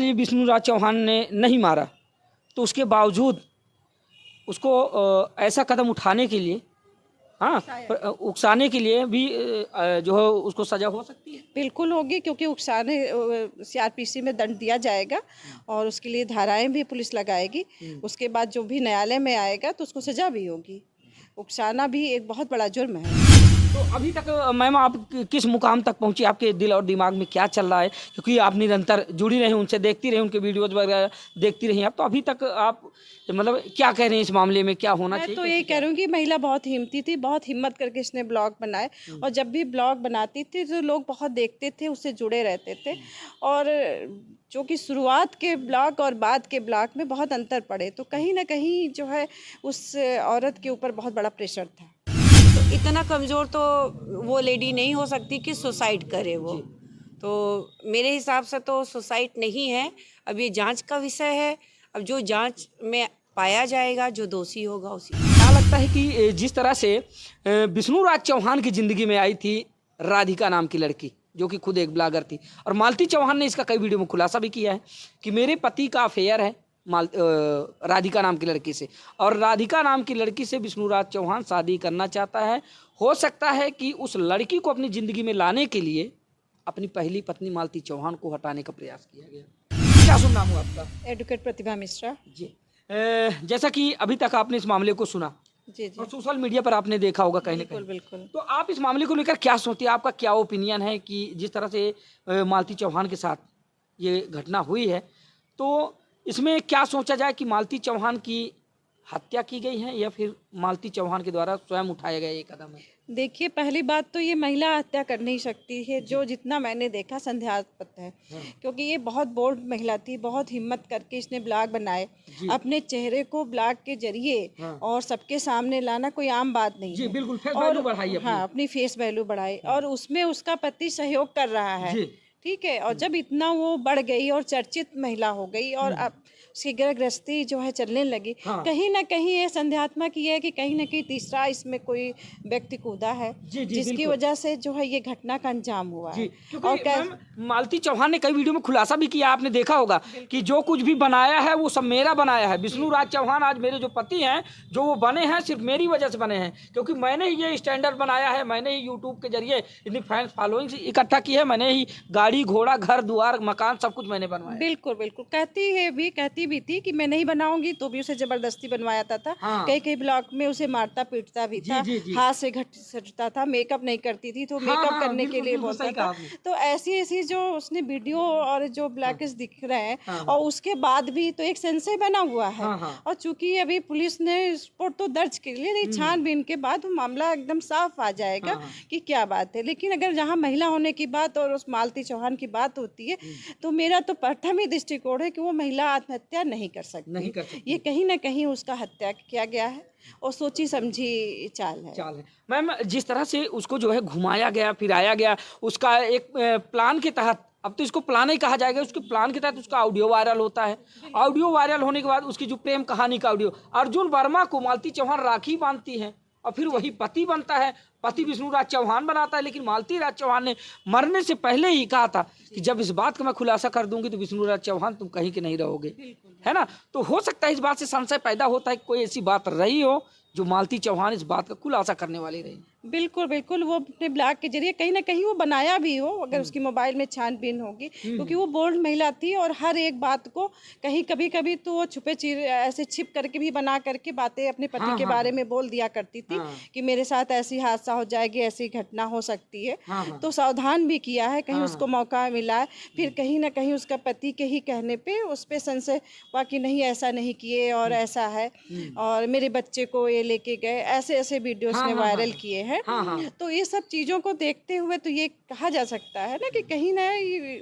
लीजिए विष्णुराज चौहान ने नहीं मारा, तो उसके बावजूद उसको ऐसा कदम उठाने के लिए, हाँ, उकसाने के लिए भी जो है उसको सजा हो सकती है। बिल्कुल होगी, क्योंकि उकसाने सीआरपीसी में दंड दिया जाएगा और उसके लिए धाराएं भी पुलिस लगाएगी। उसके बाद जो भी न्यायालय में आएगा तो उसको सजा भी होगी। उकसाना भी एक बहुत बड़ा जुर्म है। तो अभी तक मैम आप किस मुकाम तक पहुंची, आपके दिल और दिमाग में क्या चल रहा है? क्योंकि आप निरंतर जुड़ी रही उनसे, देखती रही उनके वीडियोज वगैरह देखती रही आप, तो अभी तक आप मतलब क्या कह रहे हैं इस मामले में, क्या होना चाहिए? मैं तो यही कह रही हूँ कि महिला बहुत हिम्मती थी, बहुत हिम्मत करके इसने ब्लॉग बनाए और जब भी ब्लॉग बनाती थी तो लोग बहुत देखते थे, उससे जुड़े रहते थे। और जो कि शुरुआत के ब्लॉग और बाद के ब्लॉग में बहुत अंतर पड़े, तो कहीं ना कहीं जो है उस औरत के ऊपर बहुत बड़ा प्रेशर था। इतना कमज़ोर तो वो लेडी नहीं हो सकती कि सुसाइड करे वो। तो मेरे हिसाब से तो सुसाइड नहीं है, अब ये जांच का विषय है। अब जो जांच में पाया जाएगा, जो दोषी होगा उसी। क्या लगता है कि जिस तरह से विष्णुराज चौहान की ज़िंदगी में आई थी राधिका नाम की लड़की, जो कि खुद एक ब्लॉगर थी, और मालती चौहान ने इसका कई वीडियो में खुलासा भी किया है कि मेरे पति का अफेयर है राधिका नाम की लड़की से, और राधिका नाम की लड़की से विष्णुराज चौहान शादी करना चाहता है। हो सकता है कि उस लड़की को अपनी ज़िंदगी में लाने के लिए अपनी पहली पत्नी मालती चौहान को हटाने का प्रयास किया गया। क्या सुन नाम हुआ आपका? एडवोकेट प्रतिभा मिश्रा जी। जैसा कि अभी तक आपने इस मामले को सुना जी जी और सोशल मीडिया पर आपने देखा होगा कहीं ना बिल्कुल कहीं, बिल्कुल। तो आप इस मामले को लेकर क्या सोचते हैं? आपका क्या ओपिनियन है कि जिस तरह से मालती चौहान के साथ ये घटना हुई है, तो इसमें क्या सोचा जाए कि मालती चौहान की हत्या की गई है या फिर मालती चौहान के द्वारा स्वयं उठाया गया ये कदम है? देखिए, पहली बात तो ये महिला हत्या कर नहीं सकती है, जो जितना मैंने देखा संदेहास्पद है। क्योंकि ये बहुत बोल्ड महिला थी, बहुत हिम्मत करके इसने ब्लॉग बनाए। अपने चेहरे को ब्लॉग के जरिए और सबके सामने लाना कोई आम बात नहीं जी है। बिल्कुल, फेस और वैल्यू बढ़ाई अपनी। हाँ, अपनी फेस वैल्यू बढ़ाई और उसमें उसका पति सहयोग कर रहा है। जी। ठीक है, और जब इतना वो बढ़ गई और चर्चित महिला हो गई और अब उसकी गृहस्थी जो है चलने लगी, हाँ। कहीं ना कहीं ये संदेहात्मक ये है कि कहीं ना कहीं तीसरा इसमें कोई व्यक्ति कूदा है, जी, जी, जिसकी बिल्कुल। वजह से जो है ये घटना का अंजाम हुआ जी, है। क्योंकि और मैम मालती चौहान ने कई वीडियो में खुलासा भी किया, आपने देखा होगा कि जो कुछ भी बनाया है वो सब मेरा बनाया है। विष्णुराज चौहान आज मेरे जो पति हैं, जो वो बने हैं, सिर्फ मेरी वजह से बने हैं, क्योंकि मैंने ही ये स्टैंडर्ड बनाया है, मैंने ही यूट्यूब के जरिए इतनी फैंस फॉलोइंग इकट्ठा की है, मैंने ही गाड़ी घोड़ा घर द्वार मकान सब कुछ मैंने बनवाया। बिल्कुल बिल्कुल, कहती भी थी कि मैं नहीं बनाऊंगी, तो भी उसे जबरदस्ती बनवाया था। हाँ। कई कई ब्लॉग में उसे मारता पीटता भी जी, था, जी, जी। हाथ से घसीटता था, मेकअप नहीं करती थी तो हाँ, मेकअप हाँ, करने के बिल्कुल, लिए बिल्कुल बोलता सही कहा था। आपने। तो ऐसी ऐसी जो उसने वीडियो और जो ब्लैकेज दिख रहे हैं, हाँ, हाँ। और उसके बाद भी तो एक संशय बना हुआ है। हाँ, हाँ। और चूंकि अभी पुलिस ने रिपोर्ट तो दर्ज कर ली, नहीं छानबीन के बाद वो मामला एकदम साफ आ जाएगा हाँ, हाँ। कि क्या बात है। लेकिन अगर जहाँ महिला होने की बात और उस मालती चौहान की बात होती है, तो मेरा तो प्रथम ही दृष्टिकोण है कि वो महिला आत्महत्या नहीं कर सकती। नहीं कर सकती। ये कहीं ना कहीं उसका हत्या किया गया है और सोची समझी चाल है। चाल है मैम। जिस तरह से उसको जो है घुमाया गया फिराया गया, उसका एक प्लान के तहत, अब तो इसको प्लान ही कहा जाएगा, उसके प्लान के तहत उसका ऑडियो वायरल होता है। ऑडियो वायरल होने के बाद उसकी जो प्रेम कहानी का ऑडियो, अर्जुन वर्मा को मालती चौहान राखी बांधती है और फिर वही पति बनता है, पति विष्णुराज चौहान बनाता है। लेकिन मालती राज चौहान ने मरने से पहले ही कहा था कि जब इस बात का मैं खुलासा कर दूंगी तो विष्णुराज चौहान तुम कहीं के नहीं रहोगे, है ना? तो हो सकता है इस बात से संशय पैदा होता है कि कोई ऐसी बात रही हो जो मालती चौहान इस बात का खुलासा करने वाली रही। बिल्कुल बिल्कुल, वो अपने ब्लॉग के जरिए कहीं ना कहीं वो बनाया भी हो, अगर उसकी मोबाइल में छानबीन होगी, क्योंकि वो बोल्ड महिला थी और हर एक बात को कहीं कभी कभी तो वो छुपे चीर ऐसे छिप करके भी बना करके बातें अपने पति हाँ, के हाँ, बारे में बोल दिया करती थी। हाँ। कि मेरे साथ ऐसी हादसा हो जाएगी, ऐसी घटना हो सकती है। हाँ, हाँ। तो सावधान भी किया है, कहीं हाँ, उसको मौका मिला है, फिर कहीं ना कहीं उसका पति के ही कहने पे उस पे संशय हुआ कि नहीं ऐसा नहीं किए और ऐसा है, और मेरे बच्चे को ये लेके गए, ऐसे ऐसे वीडियोस हाँ, ने हाँ, वायरल हाँ। किए हैं। हाँ, हाँ। तो ये सब चीज़ों को देखते हुए तो ये कहा जा सकता है ना कि कहीं ना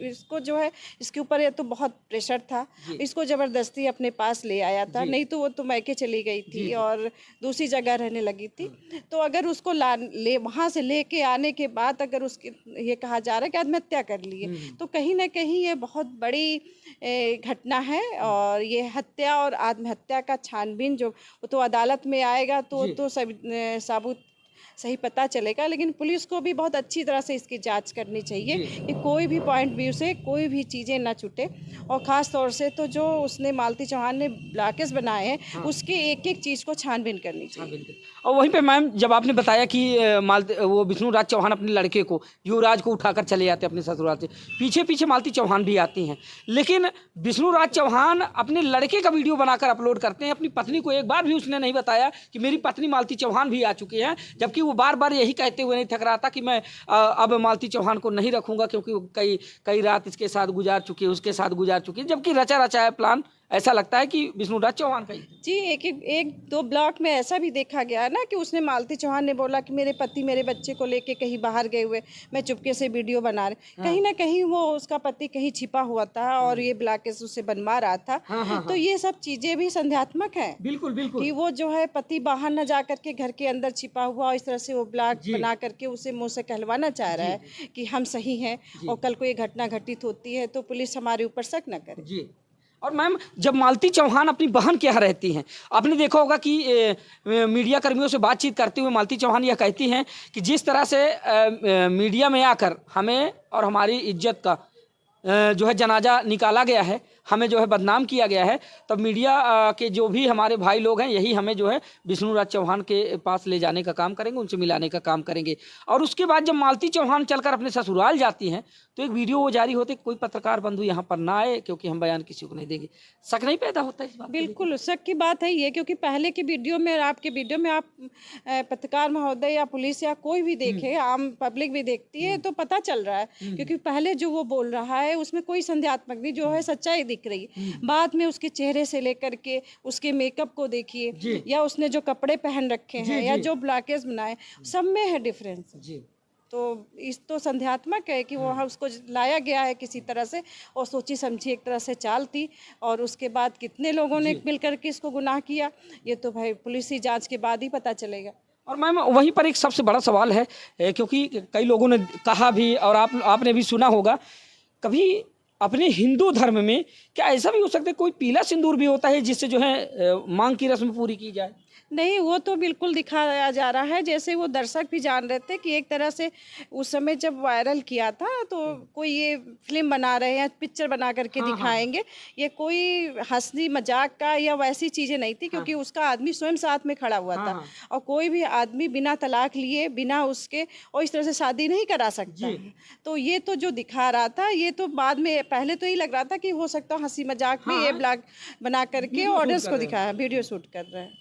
इसको जो है इसके ऊपर ये तो बहुत प्रेशर था, इसको ज़बरदस्ती अपने पास ले आया था, नहीं तो वो तो मैके चली गई थी और दूसरी जगह रहने लगी थी। तो अगर उसको वहाँ से लेके आने के बाद अगर उसके ये कहा जा रहा है कि आत्महत्या कर ली है, तो कहीं ना कहीं ये बहुत बड़ी घटना है। और ये हत्या और आत्महत्या का छानबीन जो वो तो अदालत में आएगा तो सब साबुत सही पता चलेगा। लेकिन पुलिस को भी बहुत अच्छी तरह से इसकी जांच करनी चाहिए कि कोई भी पॉइंट व्यू से कोई भी चीज़ें ना छूटे, और ख़ास तौर से तो जो उसने मालती चौहान ने ब्लॉकेज बनाए हैं उसकी एक एक चीज़ को छानबीन करनी चाहिए। और वहीं पे मैम जब आपने बताया कि वो विष्णु राज चौहान अपने लड़के को युवराज को उठाकर चले जाते हैं अपने ससुराल से, पीछे पीछे मालती चौहान भी आती हैं, लेकिन विष्णु राज चौहान अपने लड़के का वीडियो बनाकर अपलोड करते हैं। अपनी पत्नी को एक बार भी उसने नहीं बताया कि मेरी पत्नी मालती चौहान भी आ चुकी हैं, जबकि वो बार बार यही कहते हुए नहीं थक रहा था कि मैं अब मालती चौहान को नहीं रखूंगा क्योंकि वो कई रात इसके साथ गुजार चुकी है, उसके साथ गुजार चुकी है, जबकि रचा रचाया प्लान ऐसा लगता है कि विष्णु राज चौहान का ही। जी, एक दो ब्लॉक में ऐसा भी देखा गया है ना कि उसने मालती चौहान ने बोला कि मेरे पति मेरे बच्चे को लेके कहीं बाहर गए हुए, मैं चुपके से वीडियो बना रहे। कहीं ना कहीं वो उसका पति कहीं छिपा हुआ था और ये ब्लॉकेज उसे बनवा रहा था। तो ये सब चीजें भी संदेहात्मक हैं। बिल्कुल बिल्कुल कि वो जो है पति बाहर न जा करके घर के अंदर छिपा हुआ और इस तरह से वो ब्लॉक बना करके उसे मुंह से कहलवाना चाह रहा है कि हम सही हैं, और कल को ये घटना घटित होती है तो पुलिस हमारे ऊपर शक न करे। जी। और मैम जब मालती चौहान अपनी बहन के यहाँ रहती हैं, आपने देखा होगा कि मीडिया कर्मियों से बातचीत करते हुए मालती चौहान यह कहती हैं कि जिस तरह से मीडिया में आकर हमें और हमारी इज्जत का जो है जनाजा निकाला गया है, हमें जो है बदनाम किया गया है, तब मीडिया के जो भी हमारे भाई लोग हैं यही हमें जो है विष्णु राज चौहान के पास ले जाने का काम करेंगे, उनसे मिलाने का काम करेंगे। और उसके बाद जब मालती चौहान चलकर अपने ससुराल जाती हैं तो एक वीडियो वो जारी होते कोई पत्रकार बंधु यहाँ पर ना आए क्योंकि हम बयान किसी को नहीं देंगे। शक नहीं पैदा होता इस बात? बिल्कुल शक की बात है ये, क्योंकि पहले की वीडियो में, आपके वीडियो में आप पत्रकार महोदय या पुलिस या कोई भी देखे, आम पब्लिक भी देखती है तो पता चल रहा है, क्योंकि पहले जो वो बोल रहा है उसमें कोई संदेहात्मक नहीं, जो है सच्चाई दिख रही है। बाद में उसके चेहरे से लेकर के उसके मेकअप को देखिए, या उसने जो कपड़े पहन रखे हैं या जो ब्लॉकेज बनाए, सब में है डिफरेंस। तो इस तो संदेहात्मक है कि वहाँ उसको लाया गया है किसी तरह से, और सोची समझी एक तरह से चाल थी, और उसके बाद कितने लोगों ने मिलकर के इसको गुनाह किया, ये तो भाई पुलिस ही जांच के बाद ही पता चलेगा। और मैम वहीं पर एक सबसे बड़ा सवाल है, क्योंकि कई लोगों ने कहा भी और आपने भी सुना होगा, कभी अपने हिंदू धर्म में क्या ऐसा भी हो सकता है कोई पीला सिंदूर भी होता है जिससे जो है मांग की रस्म पूरी की जाए? नहीं, वो तो बिल्कुल दिखाया जा रहा है, जैसे वो दर्शक भी जान रहे थे कि एक तरह से उस समय जब वायरल किया था तो कोई ये फिल्म बना रहे हैं, पिक्चर बना करके दिखाएंगे, ये कोई हंसी मजाक का या वैसी चीज़ें नहीं थी, क्योंकि उसका आदमी स्वयं साथ में खड़ा हुआ था, और कोई भी आदमी बिना तलाक लिए, बिना उसके और इस तरह से शादी नहीं करा सकता है। तो ये तो जो दिखा रहा था, ये तो बाद में, पहले तो यही लग रहा था कि हो सकता है हंसी मजाक में ये ब्लॉग बना करके ऑडियंस को दिखाया, वीडियो शूट कर रहे हैं,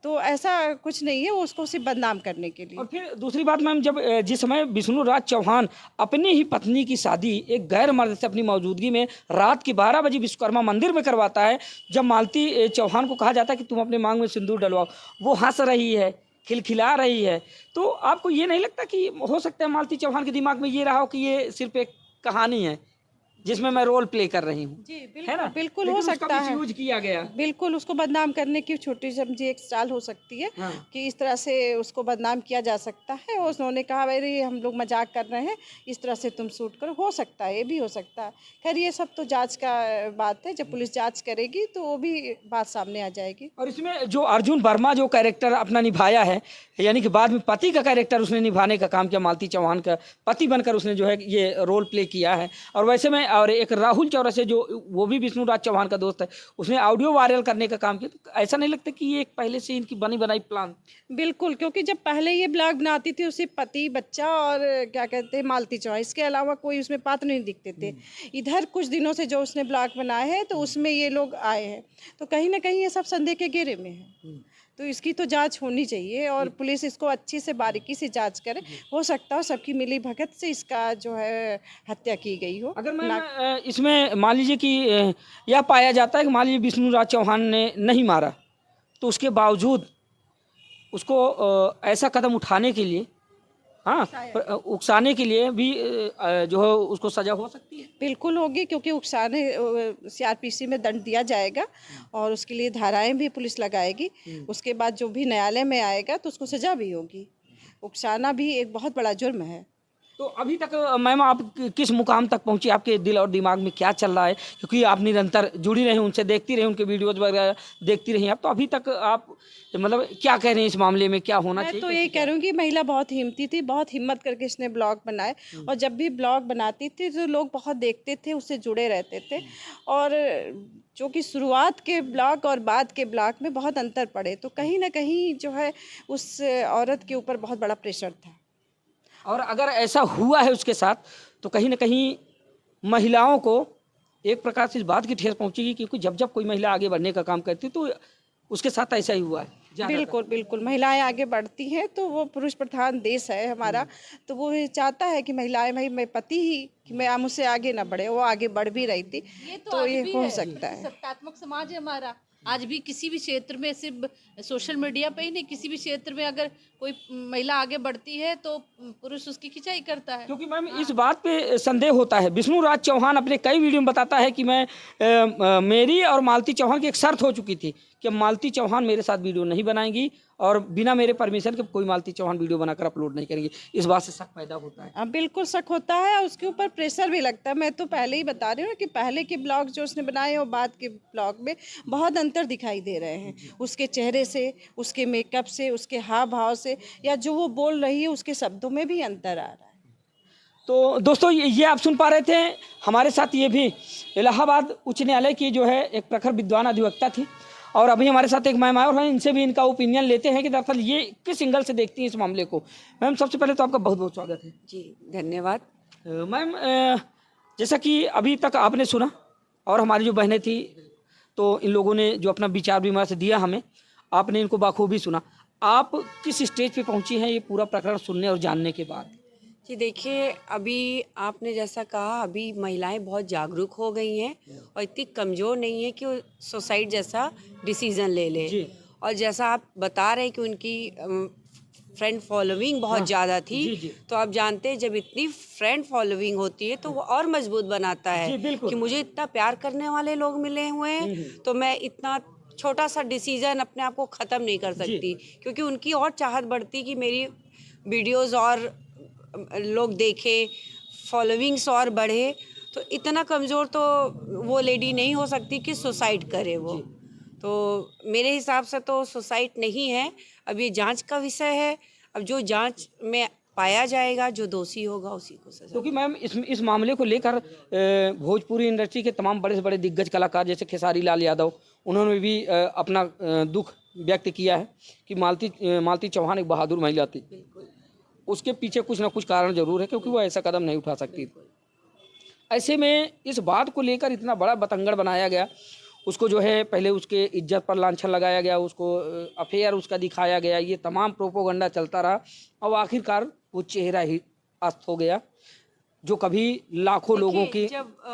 तो ऐसा कुछ नहीं है, वो उसको सिर्फ बदनाम करने के लिए। और फिर दूसरी बात मैम, जब जिस समय विष्णु राज चौहान अपनी ही पत्नी की शादी एक गैर मर्द से अपनी मौजूदगी में रात के 12 बजे विश्वकर्मा मंदिर में करवाता है, जब मालती चौहान को कहा जाता है कि तुम अपने मांग में सिंदूर डलवाओ, वो हंस रही है, खिलखिला रही है, तो आपको ये नहीं लगता कि हो सकता है मालती चौहान के दिमाग में ये रहा हो कि ये सिर्फ एक कहानी है जिसमें मैं रोल प्ले कर रही हूँ? जी बिल्कुल, है ना? बिल्कुल हो सकता है, यूज किया गया, बिल्कुल उसको बदनाम करने की छोटी समझी एक चाल हो सकती है कि इस तरह से उसको बदनाम किया जा सकता है, और उन्होंने कहा भाई हम लोग मजाक कर रहे हैं, इस तरह से तुम शूट करो, हो सकता है, ये भी हो सकता है। खैर ये सब तो जांच का बात है, जब पुलिस जांच करेगी तो वो भी बात सामने आ जाएगी। और इसमें जो अर्जुन वर्मा जो कैरेक्टर अपना निभाया है, यानी कि बाद में पति का कैरेक्टर उसने निभाने का काम किया, मालती चौहान का पति बनकर उसने जो है ये रोल प्ले किया है। और वैसे में और एक राहुल चौरसिया जो वो भी विष्णु राज चौहान का दोस्त है, उसने ऑडियो वायरल करने का काम किया, तो ऐसा नहीं लगता कि ये एक पहले से इनकी बनी बनाई प्लान? बिल्कुल, क्योंकि जब पहले ये ब्लॉग बनाती थी उसे पति, बच्चा और क्या कहते हैं मालती चौहान, इसके अलावा कोई उसमें पात्र नहीं दिखते थे। इधर कुछ दिनों से जो उसने ब्लॉग बनाए हैं तो उसमें ये लोग आए हैं, तो कहीं ना कहीं ये सब संदेह के घेरे में है, तो इसकी तो जांच होनी चाहिए, और पुलिस इसको अच्छी से बारीकी से जांच करे, हो सकता है सबकी मिली भगत से इसका जो है हत्या की गई हो। अगर मैं इसमें मान लीजिए कि यह पाया जाता है कि मान लीजिए विष्णु राज चौहान ने नहीं मारा, तो उसके बावजूद उसको ऐसा कदम उठाने के लिए, उकसाने के लिए भी जो है उसको सजा हो सकती है? बिल्कुल होगी, क्योंकि उकसाने CRPC में दंड दिया जाएगा, और उसके लिए धाराएं भी पुलिस लगाएगी, उसके बाद जो भी न्यायालय में आएगा तो उसको सजा भी होगी। उकसाना भी एक बहुत बड़ा जुर्म है, तो अभी तक मैम आप किस मुकाम तक पहुंची, आपके दिल और दिमाग में क्या चल रहा है, क्योंकि आप निरंतर जुड़ी रही उनसे, देखती रही उनके वीडियोज वगैरह देखती रही आप, तो अभी तक आप मतलब क्या कह रहे हैं इस मामले में, क्या होना मैं चाहिए? तो यही कह रही हूँ कि महिला बहुत हिम्मती थी, बहुत हिम्मत करके इसने ब्लॉग बनाए, और जब भी ब्लॉग बनाती थी तो लोग बहुत देखते थे, उससे जुड़े रहते थे। और जो कि शुरुआत के ब्लॉग और बाद के ब्लॉग में बहुत अंतर पड़े, तो कहीं ना कहीं जो है उस औरत के ऊपर बहुत बड़ा प्रेशर था। और अगर ऐसा हुआ है उसके साथ, तो कहीं ना कहीं महिलाओं को एक प्रकार से इस बात की ठेस पहुंचेगी, क्योंकि जब जब कोई महिला आगे बढ़ने का काम करती है तो उसके साथ ऐसा ही हुआ है ज़्यादातर। बिल्कुल बिल्कुल, महिलाएं आगे बढ़ती हैं तो वो पुरुष प्रधान देश है हमारा, तो वो ये चाहता है कि महिलाएं, भाई मैं पति ही कि मैं मुझसे आगे ना बढ़े, वो आगे बढ़ भी रही थी, तो आज ये भी हो है, सकता है। सत्तात्मक समाज है हमारा। आज भी किसी भी क्षेत्र में, सिर्फ सोशल मीडिया पे ही नहीं, किसी भी क्षेत्र में अगर कोई महिला आगे बढ़ती है तो पुरुष उसकी खिंचाई करता है। क्योंकि मैम इस बात पे संदेह होता है, विष्णु राज चौहान अपने कई वीडियो में बताता है कि मेरी और मालती चौहान की एक शर्त हो चुकी थी कि मालती चौहान मेरे साथ वीडियो नहीं बनाएंगी और बिना मेरे परमिशन के कोई मालती चौहान वीडियो बनाकर अपलोड नहीं करेंगी। इस बात से शक पैदा होता है। हाँ बिल्कुल शक होता है, और उसके ऊपर प्रेशर भी लगता है। मैं तो पहले ही बता रही हूँ कि पहले के ब्लॉग जो उसने बनाए और बाद के ब्लॉग में बहुत अंतर दिखाई दे रहे हैं, उसके चेहरे से, उसके मेकअप से, उसके हाव भाव से, या जो वो बोल रही है उसके शब्दों में भी अंतर आ रहा है। तो दोस्तों ये आप सुन पा रहे थे, हमारे साथ ये भी इलाहाबाद उच्च न्यायालय की जो है एक प्रखर विद्वान अधिवक्ता थी, और अभी हमारे साथ एक मैम आए और हम इनसे भी इनका ओपिनियन लेते हैं कि दरअसल ये किस एंगल से देखती हैं इस मामले को। मैम सबसे पहले तो आपका बहुत बहुत स्वागत है। जी धन्यवाद। मैम जैसा कि अभी तक आपने सुना और हमारी जो बहनें थी, तो इन लोगों ने जो अपना विचार विमर्श दिया हमें, आपने इनको बाखूबी सुना। आप किस स्टेज पे पहुंची हैं ये पूरा प्रकरण सुनने और जानने के बाद? जी देखिए, अभी आपने जैसा कहा, अभी महिलाएं बहुत जागरूक हो गई हैं और इतनी कमज़ोर नहीं है कि वो सुसाइड जैसा डिसीज़न ले ले। जी। और जैसा आप बता रहे हैं कि उनकी फ्रेंड फॉलोइंग बहुत ज़्यादा थी, जी, जी। तो आप जानते हैं जब इतनी फ्रेंड फॉलोइंग होती है तो वो और मजबूत बनाता जी, है बिल्कुल। कि मुझे इतना प्यार करने वाले लोग मिले हुए हैं, तो मैं इतना छोटा सा डिसीज़न अपने आप को ख़त्म नहीं कर सकती, क्योंकि उनकी और चाहत बढ़ती कि मेरी वीडियोस और लोग देखें, फॉलोइंग्स और बढ़े। तो इतना कमज़ोर तो वो लेडी नहीं हो सकती कि सुसाइड करे वो। तो मेरे हिसाब से तो सुसाइड नहीं है, अब ये जांच का विषय है। अब जो जांच में पाया जाएगा, जो दोषी होगा उसी को सजा। क्योंकि मैम इस मामले को लेकर भोजपुरी इंडस्ट्री के तमाम बड़े से बड़े दिग्गज कलाकार जैसे खेसारी लाल यादव, उन्होंने भी अपना दुख व्यक्त किया है कि मालती चौहान एक बहादुर महिला थी, उसके पीछे कुछ ना कुछ कारण जरूर है, क्योंकि वो ऐसा कदम नहीं उठा सकती। ऐसे में इस बात को लेकर इतना बड़ा बतंगड़ बनाया गया, उसको जो है पहले उसके इज्जत पर लांछन लगाया गया, उसको अफेयर उसका दिखाया गया, ये तमाम प्रोपोगंडा चलता रहा और आखिरकार वो चेहरा ही अस्त हो गया, जो कभी लाखों लोगों की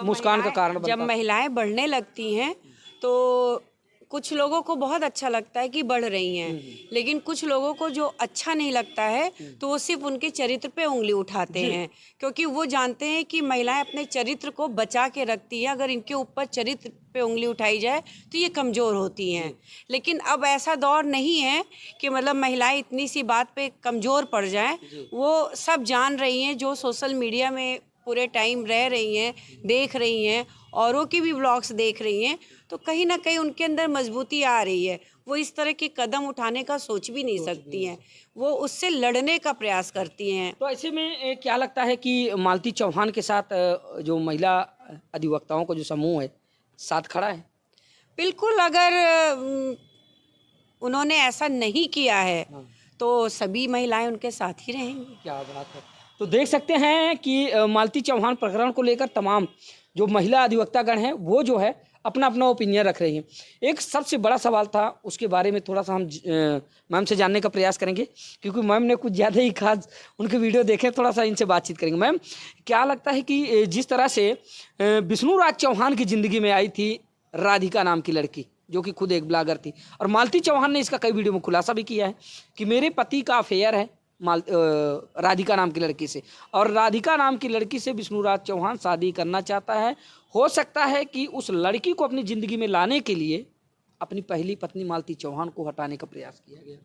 मुस्कान का कारण बनता। जब महिलाएं बढ़ने लगती हैं तो कुछ लोगों को बहुत अच्छा लगता है कि बढ़ रही हैं, लेकिन कुछ लोगों को जो अच्छा नहीं लगता है तो वो सिर्फ उनके चरित्र पे उंगली उठाते हैं, क्योंकि वो जानते हैं कि महिलाएं अपने चरित्र को बचा के रखती हैं। अगर इनके ऊपर चरित्र पे उंगली उठाई जाए तो ये कमज़ोर होती हैं। लेकिन अब ऐसा दौर नहीं है कि मतलब महिलाएं इतनी सी बात पे कमज़ोर पड़ जाएं। वो सब जान रही हैं, जो सोशल मीडिया में पूरे टाइम रह रही हैं, देख रही हैं, औरों की भी ब्लॉग्स देख रही हैं, तो कहीं ना कहीं उनके अंदर मजबूती आ रही है। वो इस तरह के कदम उठाने का सोच भी नहीं सकती हैं, वो उससे लड़ने का प्रयास करती हैं। तो ऐसे में क्या लगता है कि मालती चौहान के साथ जो महिला अधिवक्ताओं का जो समूह है साथ खड़ा है? बिल्कुल, अगर उन्होंने ऐसा नहीं किया है तो सभी महिलाएं उनके साथ ही रहेंगी। क्या बात है। तो देख सकते हैं कि मालती चौहान प्रकरण को लेकर तमाम जो महिला अधिवक्तागण हैं वो जो है अपना अपना ओपिनियन रख रही हैं। एक सबसे बड़ा सवाल था, उसके बारे में थोड़ा सा हम मैम से जानने का प्रयास करेंगे, क्योंकि मैम ने कुछ ज़्यादा ही खास उनके वीडियो देखे, थोड़ा सा इनसे बातचीत करेंगे। मैम क्या लगता है कि जिस तरह से विष्णु राज चौहान की ज़िंदगी में आई थी राधिका नाम की लड़की, जो कि खुद एक ब्लॉगर थी, और मालती चौहान ने इसका कई वीडियो में खुलासा भी किया है कि मेरे पति का अफेयर है राधिका नाम की लड़की से, और राधिका नाम की लड़की से विष्णु राज चौहान शादी करना चाहता है। हो सकता है कि उस लड़की को अपनी ज़िंदगी में लाने के लिए अपनी पहली पत्नी मालती चौहान को हटाने का प्रयास किया गया।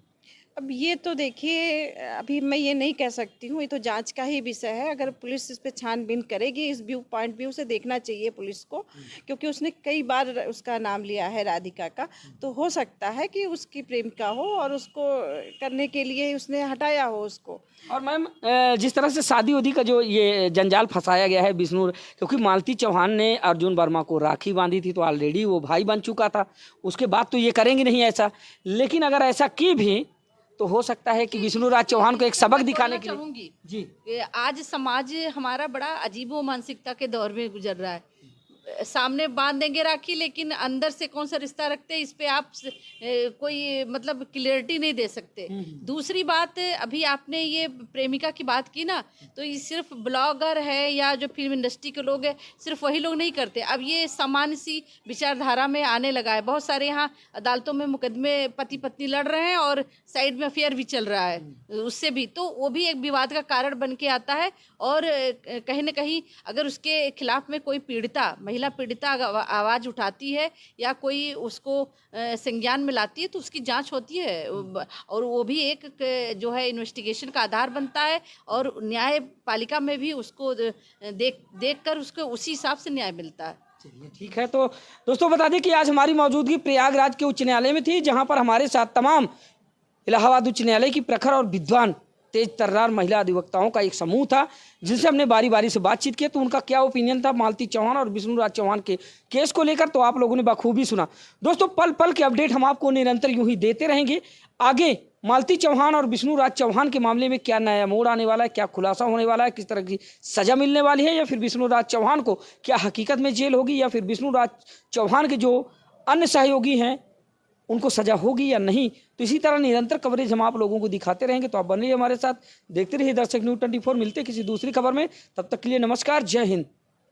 अब ये तो देखिए, अभी मैं ये नहीं कह सकती हूँ, ये तो जांच का ही विषय है। अगर पुलिस इस पे छानबीन करेगी, इस पॉइंट व्यू से देखना चाहिए पुलिस को, क्योंकि उसने कई बार उसका नाम लिया है राधिका का, तो हो सकता है कि उसकी प्रेमिका हो और उसको करने के लिए उसने हटाया हो उसको। और मैम जिस तरह से शादी उदी का जो ये जंजाल फंसाया गया है विष्णु, क्योंकि मालती चौहान ने अर्जुन वर्मा को राखी बांधी थी तो ऑलरेडी वो भाई बन चुका था, उसके बाद तो ये करेंगे नहीं ऐसा, लेकिन अगर ऐसा की भी तो हो सकता है कि विष्णु राज चौहान को एक सबक दिखाने के लिए। चाहूंगी जी कि आज समाज हमारा बड़ा अजीबो मानसिकता के दौर में गुजर रहा है। सामने बांध देंगे राखी, लेकिन अंदर से कौन सा रिश्ता रखते हैं इस पे आप कोई मतलब क्लियरिटी नहीं दे सकते। दूसरी बात, अभी आपने ये प्रेमिका की बात की ना, तो ये सिर्फ ब्लॉगर है या जो फिल्म इंडस्ट्री के लोग हैं, सिर्फ वही लोग नहीं करते। अब ये सामान्य सी विचारधारा में आने लगा है। बहुत सारे यहाँ अदालतों में मुकदमे पति पत्नी लड़ रहे हैं और साइड में अफेयर भी चल रहा है, उससे भी तो वो भी एक विवाद का कारण बन के आता है। और कहीं ना कहीं अगर उसके खिलाफ में कोई पीड़िता, महिला पीड़िता आवाज़ उठाती है या कोई उसको संज्ञान में लाती है, तो उसकी जांच होती है और वो भी एक जो है इन्वेस्टिगेशन का आधार बनता है और न्यायपालिका में भी उसको देख कर उसको उसी हिसाब से न्याय मिलता है। चलिए ठीक है। तो दोस्तों बता दें कि आज हमारी मौजूदगी प्रयागराज के उच्च न्यायालय में थी, जहां पर हमारे साथ तमाम इलाहाबाद उच्च न्यायालय की प्रखर और विद्वान तेज तर्रार महिला अधिवक्ताओं का एक समूह था, जिनसे हमने बारी बारी से बातचीत की। तो उनका क्या ओपिनियन था मालती चौहान और विष्णु राज चौहान के केस को लेकर, तो आप लोगों ने बखूबी सुना। दोस्तों पल पल के अपडेट हम आपको निरंतर यूं ही देते रहेंगे। आगे मालती चौहान और विष्णु राज चौहान के मामले में क्या नया मोड़ आने वाला है, क्या खुलासा होने वाला है, किस तरह की सजा मिलने वाली है, या फिर विष्णु राज चौहान को क्या हकीकत में जेल होगी, या फिर विष्णु राज चौहान के जो अन्य सहयोगी हैं उनको सजा होगी या नहीं, तो इसी तरह निरंतर कवरेज हम आप लोगों को दिखाते रहेंगे। तो आप बने रहिए हमारे साथ, देखते रहिए दर्शक न्यूज़ 24। मिलते किसी दूसरी खबर में, तब तक के लिए नमस्कार, जय हिंद।